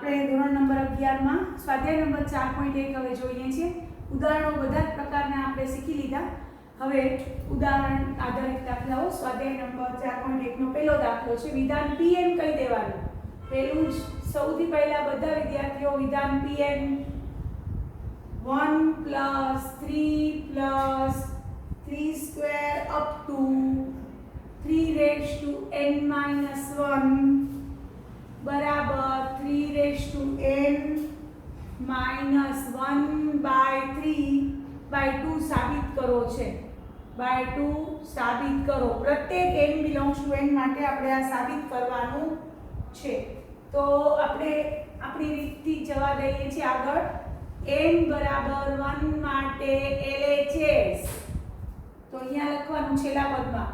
આપણે ધોરણ નંબર 11 માં સ્વાધ્યાય નંબર 4.1 હવે જોઈએ છીએ. ઉદાહરણો બધા જ પ્રકારના આપણે શીખી લીધા. હવે ઉદાહરણ આધારિત દાખલાઓ. સ્વાધ્યાય નંબર 4.1 નો પહેલો દાખલો છે વિધાન pn કહી દેવાનું. પહેલું જ સૌથી પહેલા બધા વિદ્યાર્થીઓ વિધાન pn 1 + 3 square up to 3n-1 बराबर 3n-1/3/2 સાબિત કરો છે. બાય 2 સાબિત કરો. પ્રત્યેક n બિલોંગ્સ ટુ n માટે આપણે આ સાબિત કરવાનું છે. તો આપણે આપણી રીતથી જવા દઈએ છીએ આગળ. n બરાબર 1 માટે LHS તો અહીંયા લખવાનું છેલ્લા પદમાં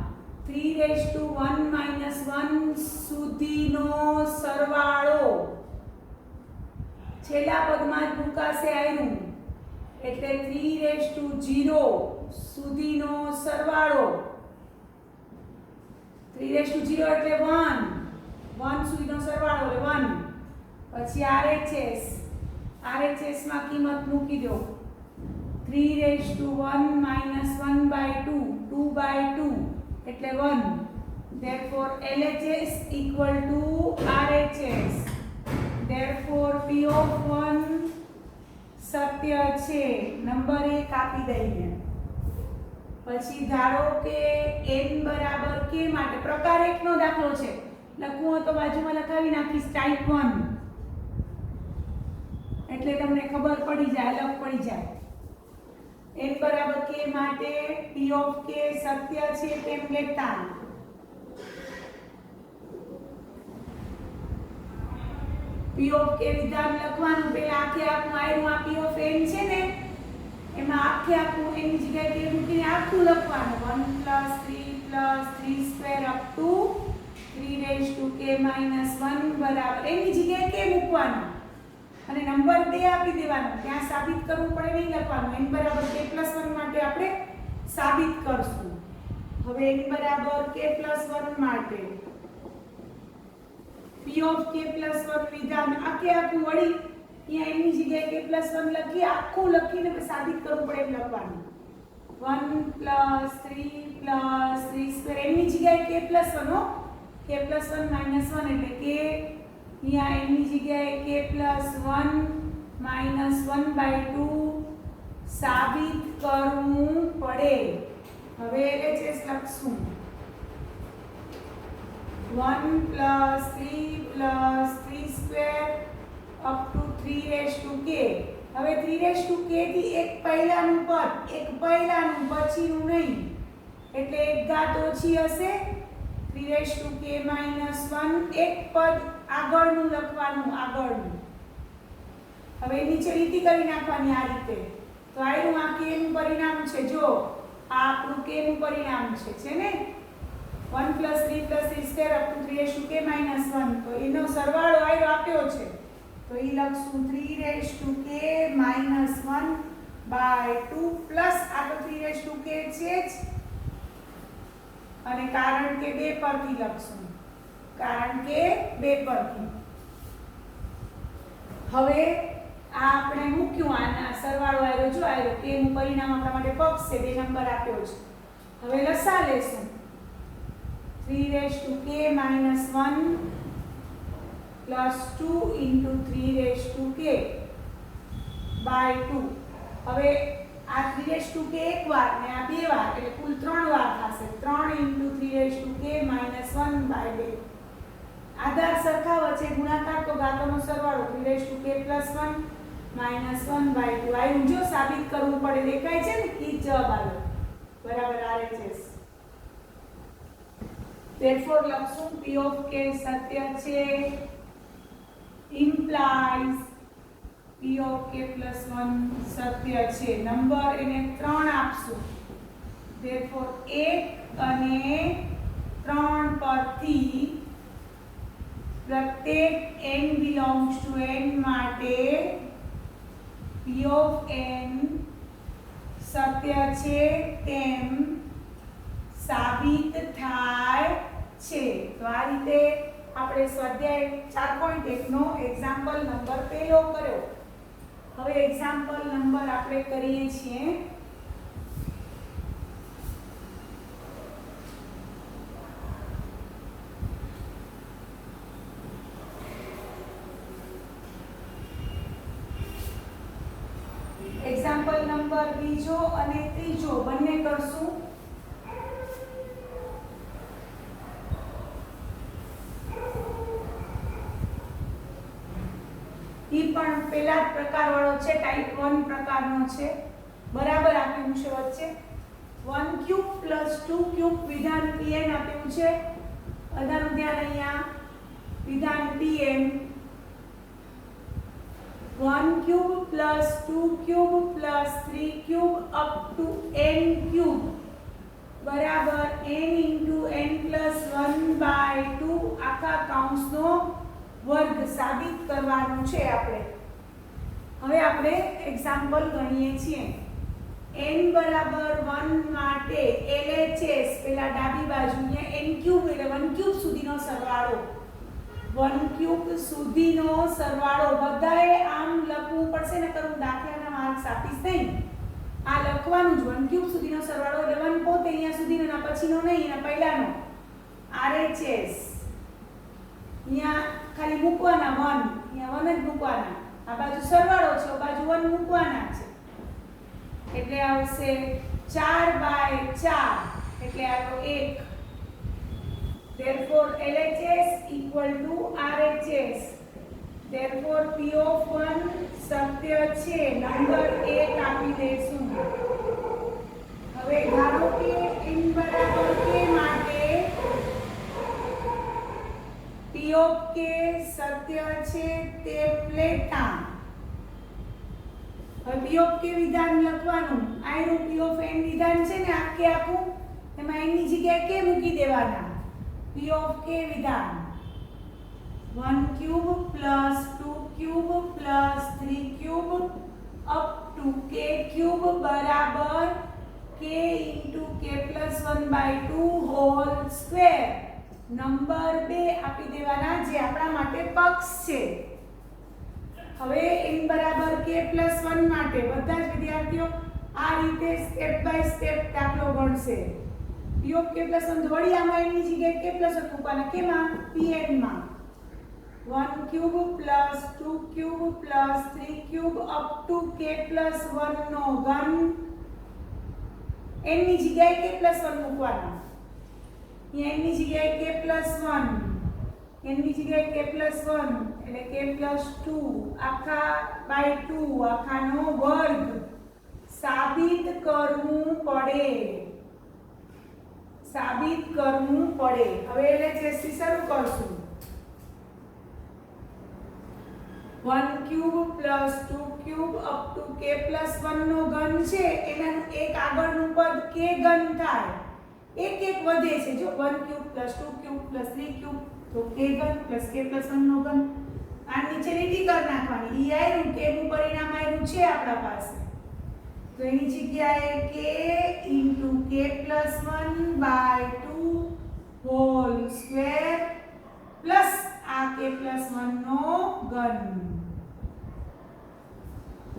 3n-1 સુધીનો સરવાળો છેલ્લા પદમાં જ મુકાશે આયરું એટલે 3n સુધીનો સરવાળો 3n એટલે 1 સુધીનો સરવાળો એટલે 1 પછી RHS માં કિંમત મૂકી દો 3n-1 1/2 2/2 એટલે 1. therefore LHS equal to RHS. therefore P of 1 સત્ય છે. નંબર 1 આપી દઈએ. પછી ધારો કે n બરાબર k માટે પ્રકાર 1 નો દાખલો છે. લખવું હોય તો બાજુમાં લખાવી નાખીશ ટાઈપ 1 એટલે તમને ખબર પડી જાય, અલગ પડી જાય. n બરાબર k માટે p of k સત્ય છે તેમ લેતા p of k વિધાન લખવાનું. પહેલા આખે આખું આયરું આ p of n છે ને એમાં આખે આખું n ની જગ્યાએ k મૂકીને આખું લખવાનું 1 + 3 square up to 3n-1 બરાબર n ની જગ્યાએ k મૂકવાનું અને નંબર 2 આપી દેવાનો. ત્યાં સાબિત કરવું પડે નહીં લખવાનું. n બરાબર k + 1 માટે આપણે સાબિત કરશું. હવે n બરાબર k + 1 માટે p of k + 1 વિધાન આખે આખું વળી અહીંયા n ની જગ્યાએ k + 1 લખી આખું લખીને સાબિત કરવું પડે એમ લખવાનું 1 + 3 square n ની જગ્યાએ k + 1 k + 1 - 1 એટલે k यहाँ n ની જગ્યાએ k + 1 - 1/2 સાબિત કરવું પડે. હવે LHS લખશું 1 + 3 square up to 3n-k. હવે 3n-k થી એક પહેલાનું પછીનું નહીં એટલે એક ઘાત ઓછી હશે. 3n-k - 1 એક પદ આગળનું લખવાનું આગળનું. હવે નીચે લીટી કરી નાખવાની આ રીતે. તો આયરું આ k નું પરિણામ છે. જો આ આપણું k નું પરિણામ છે ને 1 + 3 + 3 square up to 3n-k - 1 તો એનો સરવાળો આયરો આપ્યો છે તો એ લખશું 3n-k - 1/2 પ્લસ આ તો 3n-k છે જ અને કારણ કે 2 પરથી લખશું. કારણ કે 2 પરથી. હવે આ આપણે મૂક્યું આના સરવાળો આવ્યો જો આવ્યો કે નું પરિણામ આપણા માટે પક્ષ છે 2 નંબર આપ્યો છે. હવે લસા લેશું 3n-k - 1 + 2 * 3n-k / 2. હવે આ 3n-k એક વાર ને આ 2 વાર એટલે કુલ 3 વાર થશે. 3 * 3n-k - 1/2. આધાર સરખા વચ્ચે ગુણાકાર તો ઘાતોનો સરવાળો 3n-k + 1 - 1/2 આયુ જો સાબિત કરવું પડે દેખાય છે ને ઈ જવાબ આવ્યો બરાબર RHS. therefore લખશું p of k સત્ય છે implies p of k + 1 સત્ય છે. નંબર એને 3 આપશું. therefore 1 અને 3 પરથી પ્રત્યેક n belongs to n માટે p of n સત્ય છે તેમ સાબિત થાય છે. તો આ રીતે આપણે સ્વાધ્યાય 4.1 નો એક્ઝામ્પલ નંબર પહેલો કર્યો. હવે એક્ઝામ્પલ નંબર આપણે કરીએ છીએ એક્ઝામ્પલ નંબર બીજો અને ત્રીજો બંને કરશું. ઈ પણ પહેલા જ પ્રકારવાળો છે, ટાઈપ 1 પ્રકારનો છે. બરાબર આપ્યું છે વચ્ચે 1 ક્યુબ પ્લસ 2 ક્યુબ વિધાન pn આપ્યું છે. બધાનું ધ્યાન અહીંયા. વિધાન pn 1 cube plus 2 cube plus 3 cube up to n cube બરાબર n ઇન્ટુ n પ્લસ 1/2 આખા કૌંસનો વર્ગ સાબિત કરવાનું છે આપણે. હવે આપણે એક્ઝામ્પલ ગણીએ છીએ. n બરાબર 1 માટે LHS પેલા ડાબી બાજુ અહીંયા n ક્યુબ એટલે 1 ક્યુબ સુધીનો સરવાળો 1 ક્યુબ સુધીનો સરવાળો બધાએ આમ લખવું પડશે ને કરું દાખલાના માર્ક્સ આપીશ નહીં. આ લખવાનું જ 1 ક્યુબ સુધીનો સરવાળો એટલે 1 પોતે અહીંયા સુધીનો ના પછીનો નહીં એના પહેલાનો RHS અહીંયા ખાલી મૂકવાના 1 અહીંયા 1 જ મૂકવાના. આ બાજુ સરવાળો છે આ બાજુ 1 મૂકવાના છે એટલે આવશે 4/4 એટલે આ તો 1. therefore LHS equal to RHS. therefore P of 1 સત્ય છે. નંબર 1 આપી દઈશું. હવે ધારો કે n બરાબર k માટે P of k સત્ય છે તેમ લેતા હવે P of k વિધાન લખવાનું. આનું P of n વિધાન છે ને આખે આખું એમાં n ની જગ્યાએ k મૂકી દેવાના. P of k વિધાન 1 cube plus 2 cube plus 3 cube up to k cube બરાબર k into k plus 1/2 whole square. Number 2 આપી દેવાના જે આપણા માટે પક્ષ છે. હવે n બરાબર k પ્લસ 1 માટે બધા જ વિદ્યાર્થીઓ આ રીતે સ્ટેપ બાય સ્ટેપ દાખલો ગણશે. P of k plus 1 વળી આમાં n ની જગ્યાએ k plus 1 મૂકવાના. કેમાં? pn માં 1 cube plus 2 cube plus 3 cube up to k plus 1 નો ઘન n ની જગ્યાએ k plus 1 મૂકવાના. અહીંયા n ની જગ્યાએ k plus 1 n ની જગ્યાએ k plus 1 એટલે k plus 2 આખા બાય 2 આખાનો વર્ગ સાબિત કરવું પડે. સાબિત કરવું પડે. હવે LHS થી શરૂ કરશું. 1 cube plus 2 cube up to k plus 1 નો ઘન છે એનાનું એક આગળનું પદ k ઘન થાય. એક એક વધે છે. જો 1 cube plus 2 cube plus 3 cube તો k ઘન પ્લસ k plus 1 નો ઘન. આ નીચે લીટી કરી નાખવાની. ઈ આયરું k નું પરિણામ આયરું છે આપણા પાસે. તો એની જગ્યાએ k into k plus 1/2 whole square plus આ k plus 1 નો ઘન.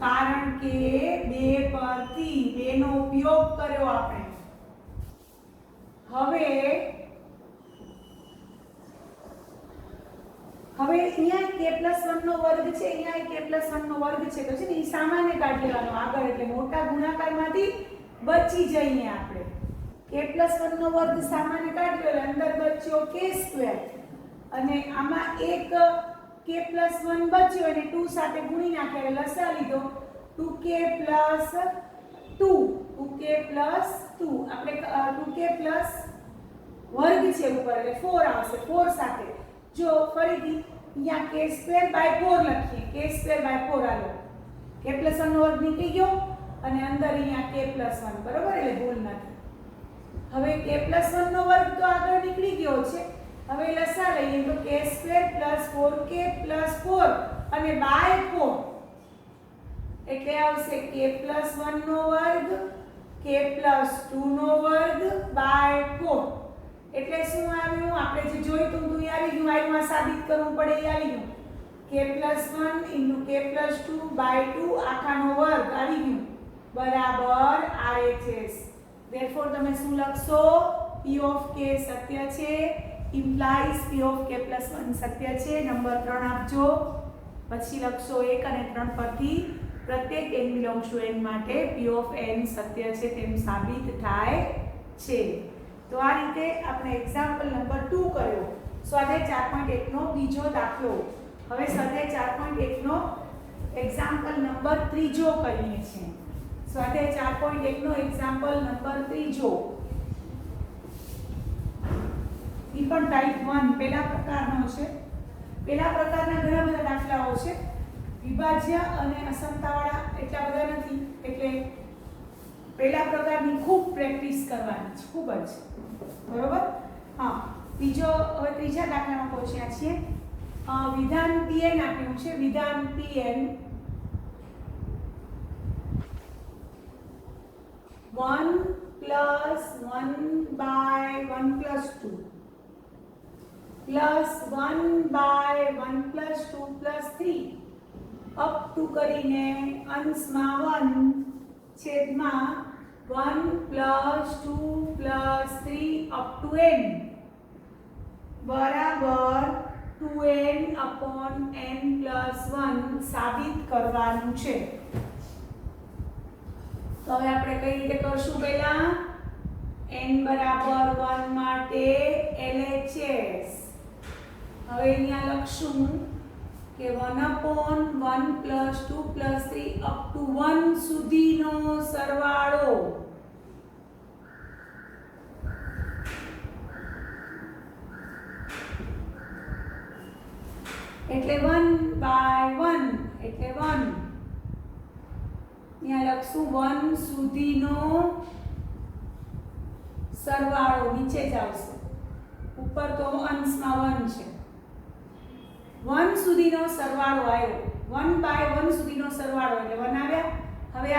કારણ કે 2 પરથી 2 નો ઉપયોગ કર્યો આપણે. હવે અહીંયા k plus 1 નો વર્ગ છે અહીંયા k plus 1 નો વર્ગ છે તો છે ને ઈ સામાન્ય કાઢી લેવાનો આગળ એટલે મોટા ગુણાકારમાંથી બચી જઈએ આપણે. k plus 1 નો વર્ગ સામાન્ય કાઢી લો અંદર બચ્યો k સ્ક્વેર અને આમાં એક k plus 1 બચ્યો અને 2 સાથે ગુણી નાખ્યા એટલે લસા લીધો 2k plus 2 આપણે 2k plus વર્ગ છે ઉપર એટલે 4 આવશે. 4 સાથે જો ફરીથી અહીંયા k સ્ક્વેર બાય 4 લખીએ. k સ્ક્વેર બાય 4 આલો k plus 1 નો વર્ગ નીકળી ગયો અને અંદર અહીંયા k plus 1 બરોબર એટલે ભૂલ નથી. હવે k plus 1 નો વર્ગ તો આગળ નીકળી ગયો છે. હવે લસા લઈએ તો k square plus 4k plus 4 અને બાય 4 એટલે આવશે k plus 1 નો વર્ગ k plus 2 નો વર્ગ બાય 4. એટલે શું આવ્યું? આપણે જે જોઈતું હતું એ આવી ગયું. આમાં સાબિત કરવું પડે એ આવી ગયું. k+1 * k+2 / 2 આખાનો વર્ગ આવી ગયું બરાબર RHS. therefore તમે શું લખશો? p of k સત્ય છે implies p of k+1 સત્ય છે. નંબર 3 આપજો. પછી લખશો 1 અને 3 પરથી પ્રત્યેક n belongs to n માટે p of n સત્ય છે તેમ સાબિત થાય છે. તો આ રીતે આપણે એક્ઝામ્પલ નંબર 2 કર્યો. સ્વાધ્યાય 4.1 નો બીજો દાખલો. હવે સ્વાધ્યાય 4.1 નો એક્ઝામ્પલ નંબર 3 કરીએ છીએ. સ્વાધ્યાય 4.1 નો એક્ઝામ્પલ નંબર 3 ઈ પણ ટાઈપ 1 પહેલા પ્રકારનો છે. પહેલા પ્રકારના ઘણા બધા દાખલાઓ છે. વિભાજ્ય અને અસમતાવાળા એટલા બધા નથી, એટલે પહેલા પ્રકારની ખૂબ પ્રેક્ટિસ કરવાની છે, ખૂબ જ. બરોબર? હા. હવે ત્રીજા દાખલામાં પહોંચ્યા છીએ. વિધાન pn આપ્યું છે. વિધાન pn 1 + 1/1 + 2 +1/1 + 2 + 3 અપ ટુ કરીને અંશમાં 1 છેદમાં 1 + 2 + 3 અપ ટુ n બરાબર 2n/n + 1 સાબિત કરવાનું છે. તો હવે આપણે કઈ રીતે કરશું? પહેલા n = 1 માટે LHS. હવે અહીંયા લખશું કે 1/1 + 2 + 3 અપ ટુ 1 સુધીનો સરવાળો એટલે 1/1 એટલે 1. અહીંયા લખશું 1 સુધીનો સરવાળો. નીચે જ આવશે, ઉપર તો અંશમાં 1 છે. 1 સુધીનો સરવાળો આવ્યો. 1/1 સુધીનો સરવાળો એટલે 1 આવ્યા. હવે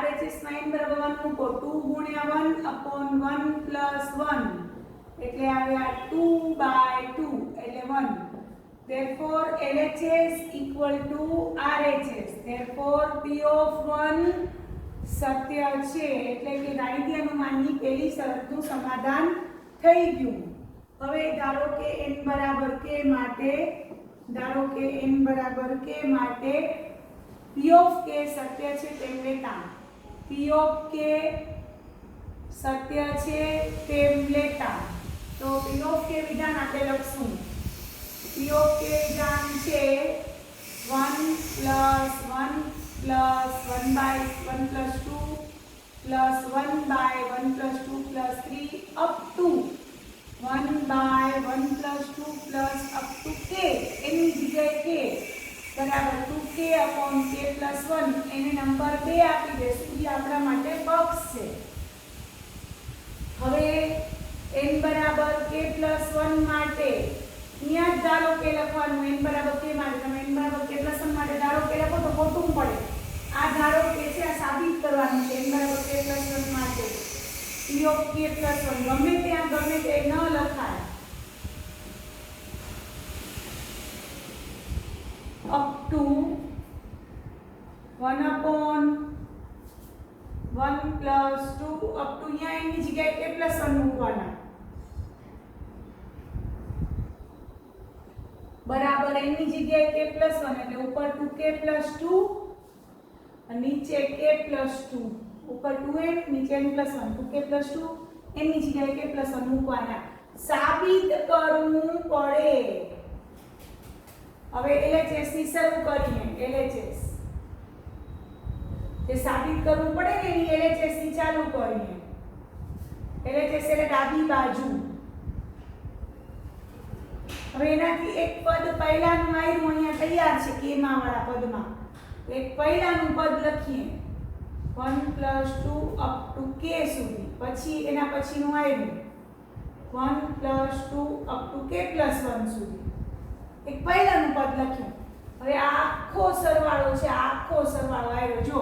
RHS માં n = 1 મૂકો. 2 × 1/1 + 1 એટલે આવ્યા 2/2 એટલે 1. therefore LHS = RHS. therefore p of 1 સત્ય છે. એટલે કે ગાણિતીય અનુમાનની પહેલી શરતનું સમાધાન થઈ ગયું. હવે ધારો કે n = k માટે p of k સત્ય છે તેમ લેતા p of k સત્ય છે તેમ લેતા તો p of k વિધાન આપણે લખશું. p of k વિધાન છે 1 + 1 + 1/1 + 2 + 1/1 + 2 + 3 up to 1/1 + 2 + up to k. એની જગ્યાએ k બરાબર 2k/k + 1 એને નંબર 2 આપી દેશું. જે આપણા માટે બોક્સ છે. હવે n = k + 1 માટે અહીંયા જ ધારો કે લખવાનું. n = k માટે તમે n = k + 1 માટે ધારો કે લખો તો ખોટું પડે. આ ધારો કે છે આ સાબિત કરવાનું છે. n = k + 1 માટે p of k + 1 ગમે ત્યાં ગમે તે ન લખાય. up to 1/1 + 2 up to અહીંયા એની જગ્યાએ k + 1 મૂકવાના બરાબર. એની જગ્યાએ k + 1 એટલે ઉપર 2k + 2 અને નીચે k + 2. ઉપર 2n નીચે n + 1 2k + 2 એની જગ્યાએ k + 1 મૂકવાના. સાબિત કરવું પડે. હવે LHS ની શરૂ કરીએ. LHS જે સાબિત કરવું પડે ને એની LHS ની ચાલુ કરીએ. LHS એટલે ડાબી બાજુ. હવે એનાથી એક પદ પહેલાનું આવ્યું અહીંયા તૈયાર છે k માં વાળા પદમાં. એક પહેલાનું પદ લખીએ 1 + 2 up to k સુધી. પછી એના પછીનું આવ્યું 1 + 2 up to k + 1 સુધી. એક પહેલાનું પદ લખ્યું. હવે આ આખો સરવાળો છે. આખો સરવાળો આવ્યો. જો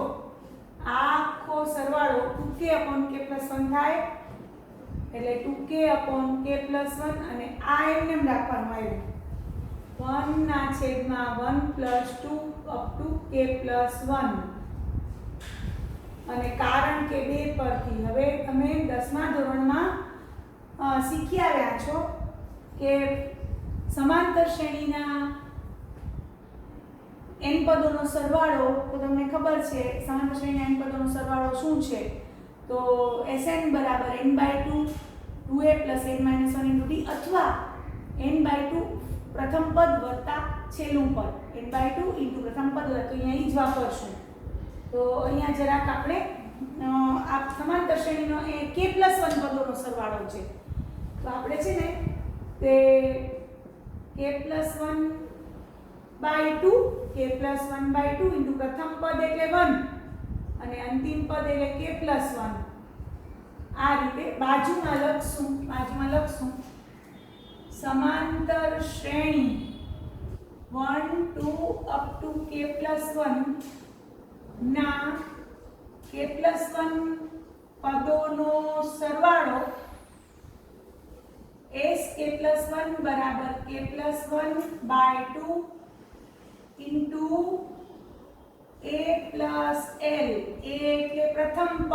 આ આખો સરવાળો 2k/k + 1 થાય. એટલે 2k upon k plus 1 અને આ એમને રાખવાનું આવ્યું 1 ના છેદમાં 1 plus 2 up to k plus 1 અને કારણ કે 2 પરથી હવે તમે 10મા ધોરણમાં શીખી આવ્યા છો કે સમાંતર શ્રેણીના n પદોનો સરવાળો તો તમને ખબર છે સમાંતર શ્રેણીના n પદોનો સરવાળો શું છે તો Sn બરાબર n/2 2a + n - 1 * d અથવા n/2 પ્રથમ પદ વત્તા છેલ્લું પદ n/2 * પ્રથમ પદ વત્તા તો અહીંયા ઈ જ વાપરશું તો અહીંયા જરાક આપણે આ સમાંતર શ્રેણીનો એ k + 1 પદોનો સરવાળો છે તો આપણે છે ને તે k + 1/2 k + 1/2 * પ્રથમ પદ એટલે 1 અને અંતિમ પદ એટલે k + 1 આ રીતે બાજુમાં લખશું સમાંતર શ્રેણી 1 2 up to k + 1 ના k + 1 પદોનો સરવાળો s k + 1 બરાબર k + 1/2 into a plus l a એટલે પ્રથમ પદ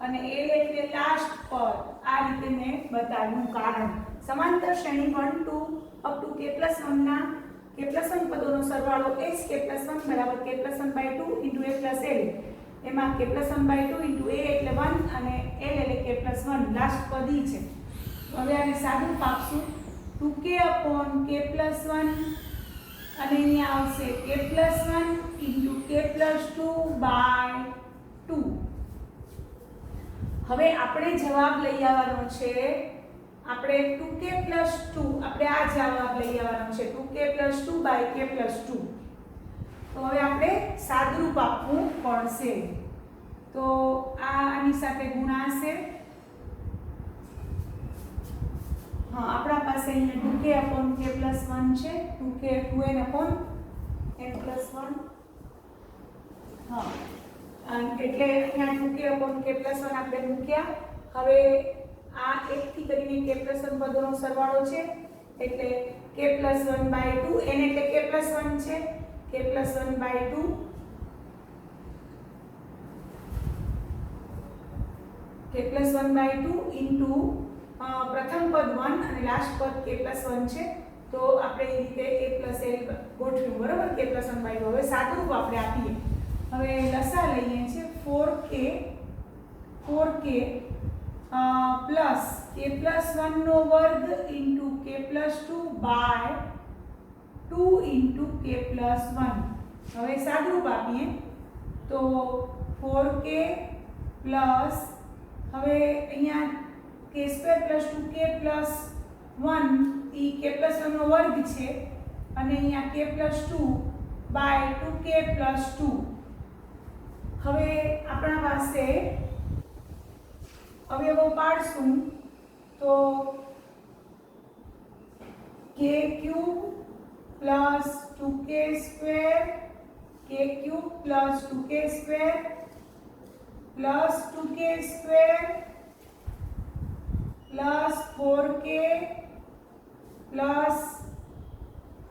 અને l એટલે લાસ્ટ પદ આ રીતે મેં બતાવ્યું કારણ સમાંતર શ્રેણી 1 2 up to k + 1 ના k + 1 પદોનો સરવાળો s k + 1 બરાબર k + 1/2 into a plus l એમાં k + 1/2 into a એટલે 1 અને l એટલે k + 1 લાસ્ટ પદ ઈ છે હવે આને સાદું આપશું 2k upon k + 1 અને અહીંયા આવશે k + 1 into k + 2/2 હવે આપણે જવાબ લઈ આવવાનો છે આપણે 2k + 2 આપણે આ જવાબ લઈ આવવાનો છે 2k + 2/k + 2 તો હવે આપણે સાદુરૂપ આપવું પડશે તો આની સાથે ગુણાશે हाँ આપણા પાસે અહીંયા 2k upon k + 1 છે 2n upon n + 1 હા એટલે અહીંયા 2k upon k + 1 આપણે મૂક્યા હવે આ 1 થી કરીને k + 1 પદોનો સરવાળો છે એટલે k + 1/2 n એટલે k + 1 છે k + 1/2 k + 1/2 into પ્રથમ પદ 1 અને લાસ્ટ પદ k + 1 છે તો આપણે એ રીતે a + l ગોઠવ્યું બરાબર k + 1/2 હવે સાદુરૂપ આપણે આપીએ હવે લસા લઈએ છે 4k plus k + 1 નો વર્ગ into k + 2/2 into k + 1 હવે સાદુરૂપ આપીએ તો 4k plus હવે અહીંયા k² + 2k + 1 ઈ k + 1 નો વર્ગ છે અને અહીંયા k + 2/2k + 2 હવે આપણા પાસે અવયવો પાડશું તો k³ + 2k² k³ + 2k² + 2k² plus 4k plus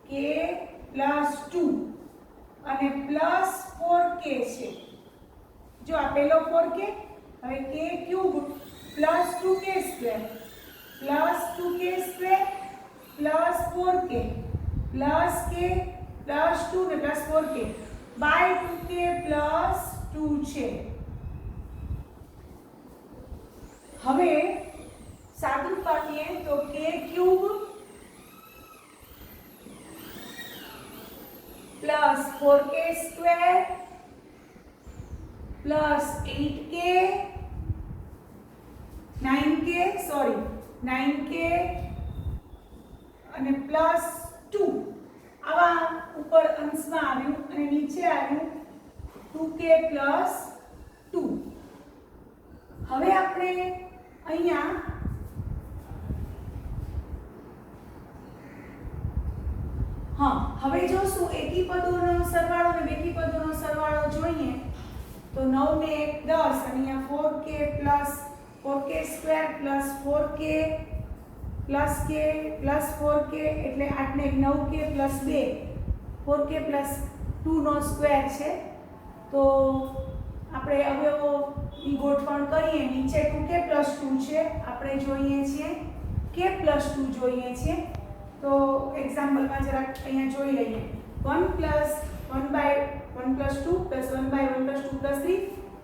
k plus 2 અને plus 4k છે જો આ પહેલો 4k હવે k³ plus 2k² plus 2k² plus 4k plus k plus 2 ને plus 4k by 2k plus 2 છે હવે સાદુરૂપ આપીએ તો k³ plus 4k² plus 8k 9k અને plus 2 આવા ઉપર અંશમાં આવ્યું અને નીચે આવ્યું 2k plus 2 હવે આપણે અહીંયા હવે જોશું એકી પદોનો સરવાળો અને બેકી પદોનો સરવાળો જોઈએ તો 9 ને 1 10 અને અહીંયા 4k plus 4k² plus 4k plus k plus 4k એટલે 8 ને 9k પ્લસ 2 4k પ્લસ 2 નો સ્ક્વેર છે. તો આપણે અવયવોની ગોઠવણ કરીએ. નીચે 2k પ્લસ 2 છે, આપણે જોઈએ છીએ k પ્લસ 2 જોઈએ છે. તો એક્ઝામ્પલમાં જરાક અહીંયા જોઈ લઈએ. 1 plus 1 by 1 plus 2 plus 1 by 1 plus 2 plus 3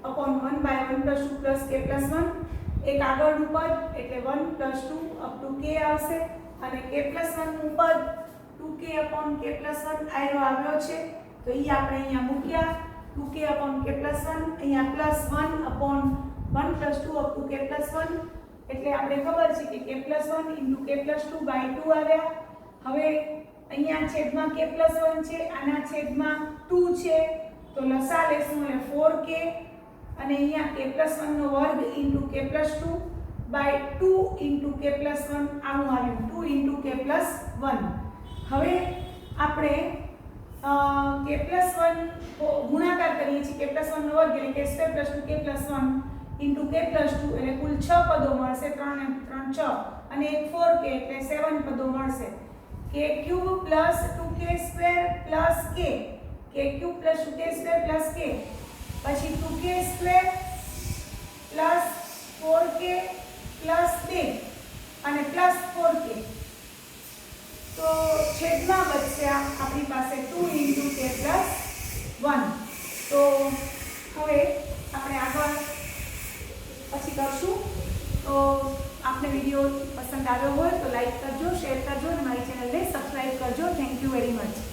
upon 1 by 1 plus 2 plus k plus 1. એક આગળનું પદ એટલે 1 પ્લસ 2 અપ ટુ k આવશે અને k પ્લસ 1 નું પદ 2k અપોન k પ્લસ 1 આયરો આવ્યો છે. તો એ આપણે અહીંયા મૂક્યા 2k અપોન k પ્લસ 1 અહીંયા plus 1 upon 1 plus 2 up to k plus 1 એટલે આપણે ખબર છે કે k plus 1 into k plus 2 by 2 આવ્યા. હવે અહીંયા છેદમાં k પ્લસ 1 છે, આના છેદમાં 2 છે, તો લસા લેશું એટલે 4k અને અહીંયા k પ્લસ 1 નો વર્ગ into k plus 2 by 2 into k plus 1 આવું આવ્યું 2 ઇન્ટુ k પ્લસ 1. હવે આપણે k પ્લસ 1 ગુણાકાર કરીએ છીએ. k પ્લસ 1 નો વર્ગ એટલે k² plus 2k plus 1 into k plus 2 એટલે કુલ 6 પદો મળશે. 3 ને 3 6 અને એક 4k એટલે 7 પદો મળશે. k³ plus 2k² plus k k³ plus 2k² plus k પછી 2k² પ્લસ 4k પ્લસ 2 અને પ્લસ 4k. તો છેદમાં બચશે આપણી પાસે 2 ઇન્ટુ k પ્લસ 1. તો હવે આપણે આગળ પછી કરશું. તો આપને વિડીયો પસંદ આવ્યો હોય તો લાઈક કરજો, શેર કરજો અને મારી ચેનલને સબસ્ક્રાઇબ કરજો. Thank you very much.